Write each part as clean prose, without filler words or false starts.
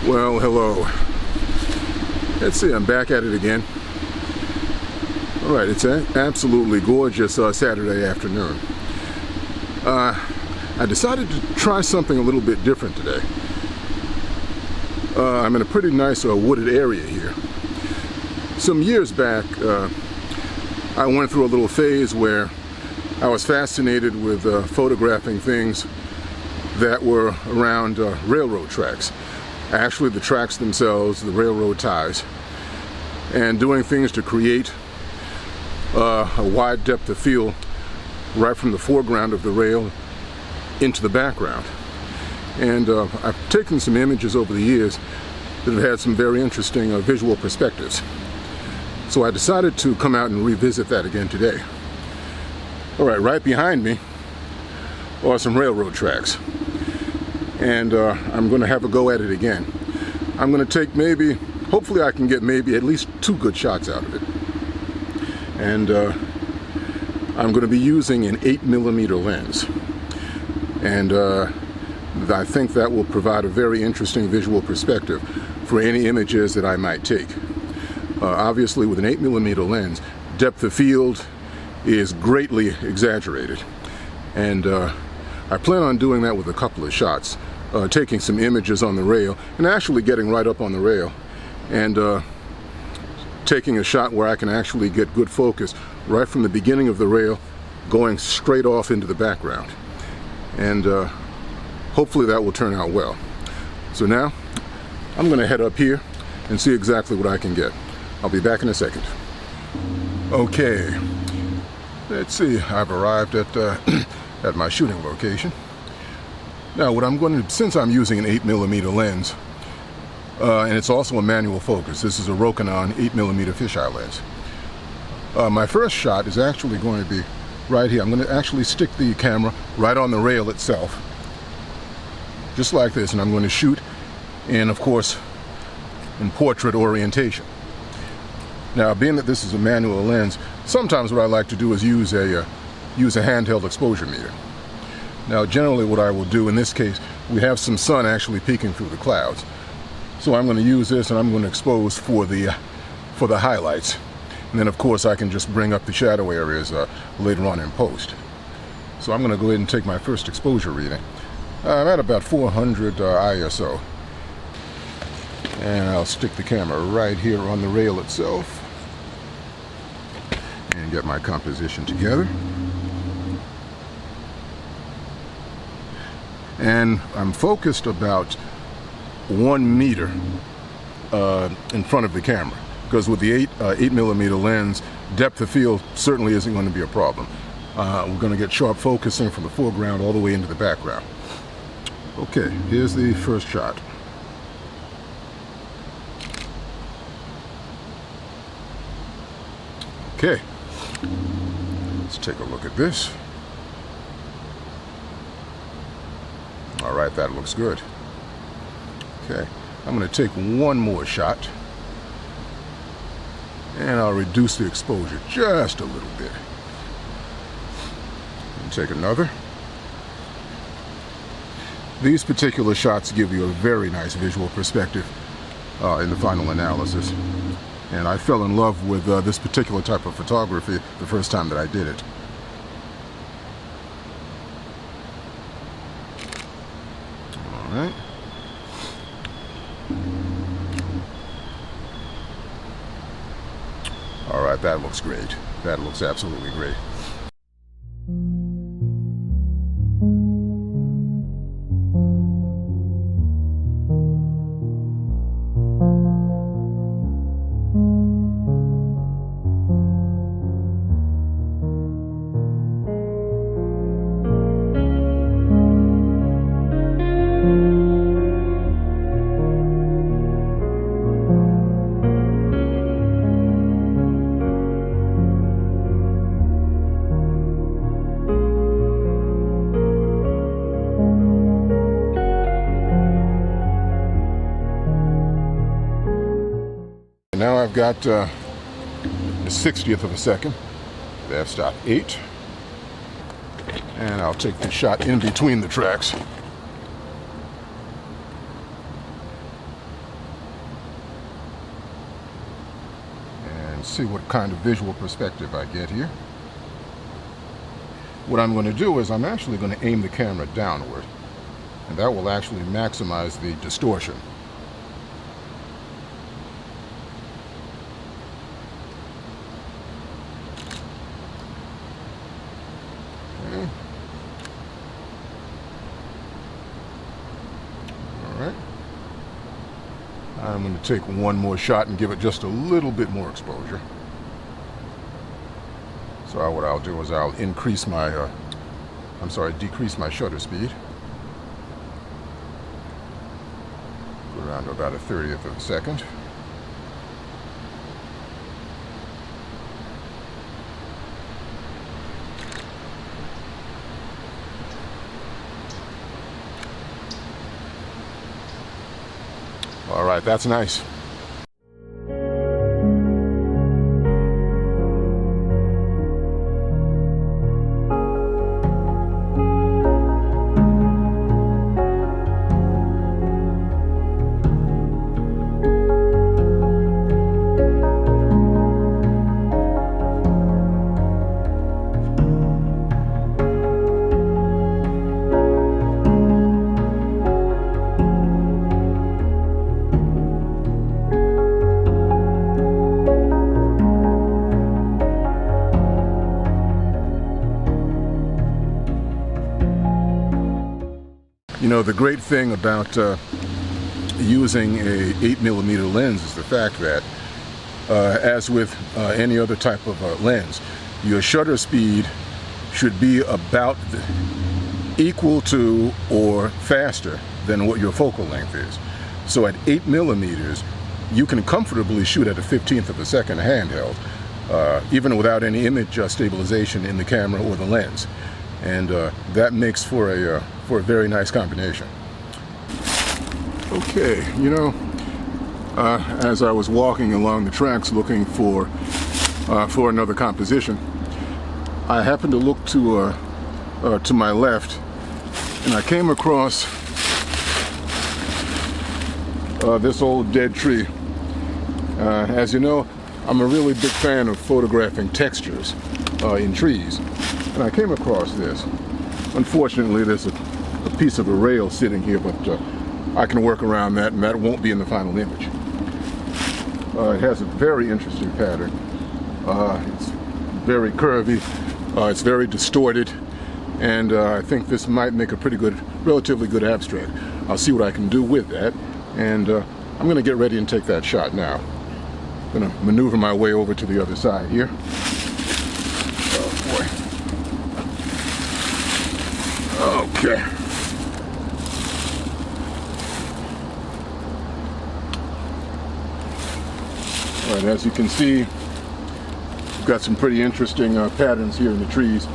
Well, hello. Let's see, I'm back at it again. All right, it's an absolutely gorgeous Saturday afternoon. I decided to try something a little bit different today. I'm in a pretty nice wooded area here. Some years back, I went through a little phase where I was fascinated with photographing things that were around railroad tracks. Actually, the tracks themselves, the railroad ties, and doing things to create a wide depth of field right from the foreground of the rail into the background. And I've taken some images over the years that have had some very interesting visual perspectives. So I decided to come out and revisit that again today. All right, right behind me are some railroad tracks. And I'm going to have a go at it again. I'm going to take hopefully I can get maybe at least 2 good shots out of it. And I'm going to be using an 8mm lens. And I think that will provide a very interesting visual perspective for any images that I might take. Obviously, with an 8mm lens, depth of field is greatly exaggerated. And I plan on doing that with a couple of shots, taking some images on the rail and actually getting right up on the rail and taking a shot where I can actually get good focus right from the beginning of the rail going straight off into the background. And hopefully that will turn out well. So now I'm going to head up here and see exactly what I can get. I'll be back in a second. Okay, let's see, I've arrived at at my shooting location. Now what I'm going to, since I'm using an 8mm lens, and it's also a manual focus, this is a Rokinon 8mm fisheye lens. My first shot is actually going to be right here. I'm going to actually stick the camera right on the rail itself, just like this, and I'm going to shoot in, of course, in portrait orientation. Now, being that this is a manual lens, sometimes what I like to do is use a handheld exposure meter. Now, generally what I will do in this case, we have some sun actually peeking through the clouds. So I'm going to use this and I'm going to expose for the highlights. And then of course I can just bring up the shadow areas later on in post. So I'm going to go ahead and take my first exposure reading. I'm at about 400 ISO. And I'll stick the camera right here on the rail itself and get my composition together. And I'm focused about 1 meter in front of the camera, because with the 8mm lens, depth of field certainly isn't going to be a problem. We're going to get sharp focusing from the foreground all the way into the background. Okay, here's the first shot. Okay, let's take a look at this. All right, that looks good. Okay, I'm going to take one more shot and I'll reduce the exposure just a little bit. And take another. These particular shots give you a very nice visual perspective in the final analysis. And I fell in love with this particular type of photography the first time that I did it. All right. All right, that looks great. That looks absolutely great. Now I've got the 60th of a second, the f-stop 8, and I'll take the shot in between the tracks. Let's see what kind of visual perspective I get here. What I'm going to do is I'm actually going to aim the camera downward, and that will actually maximize the distortion. Okay. All right. I'm going to take one more shot and give it just a little bit more exposure. So what I'll do is I'll decrease my shutter speed. Go around to about a 30th of a second. All right, that's nice. You know, the great thing about using a 8mm lens is the fact that, as with any other type of lens, your shutter speed should be about equal to or faster than what your focal length is. So at 8mm, you can comfortably shoot at a 15th of a second handheld, even without any image stabilization in the camera or the lens. And that makes for a very nice combination. Okay, you know, as I was walking along the tracks looking for another composition, I happened to look to my left, and I came across this old dead tree. As you know, I'm a really big fan of photographing textures in trees. And I came across this. Unfortunately, there's a piece of a rail sitting here, but I can work around that, and that won't be in the final image. It has a very interesting pattern. It's very curvy. It's very distorted, and I think this might make a pretty good, relatively good abstract. I'll see what I can do with that, and I'm going to get ready and take that shot now. I'm going to maneuver my way over to the other side here. Okay. All right, as you can see, we've got some pretty interesting patterns here in the trees.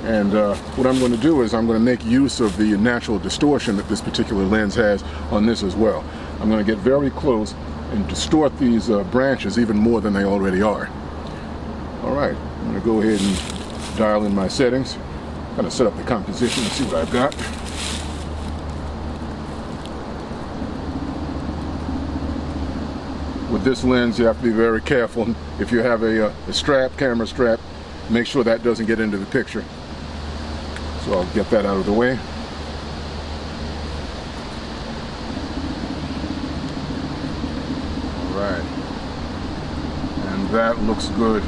And what I'm going to do is I'm going to make use of the natural distortion that this particular lens has on this as well. I'm going to get very close and distort these branches even more than they already are. All right, I'm going to go ahead and dial in my settings. I'm going to set up the composition and see what I've got. With this lens, you have to be very careful. If you have a camera strap, make sure that doesn't get into the picture. So I'll get that out of the way. All right. And that looks good.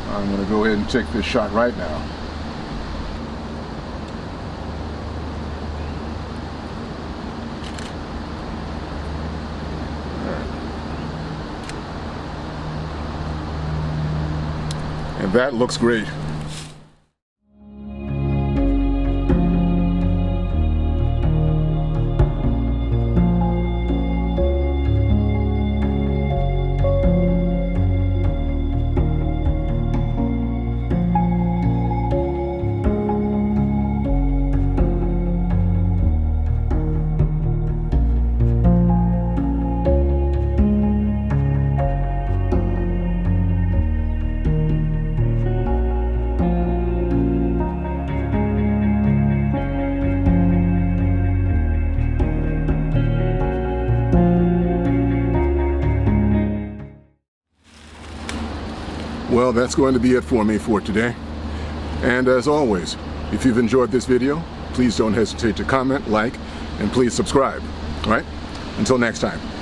I'm going to go ahead and take this shot right now. And that looks great. well, that's going to be it for me for today. And as always, if you've enjoyed this video, please don't hesitate to comment, like, and please subscribe. All right? Until next time.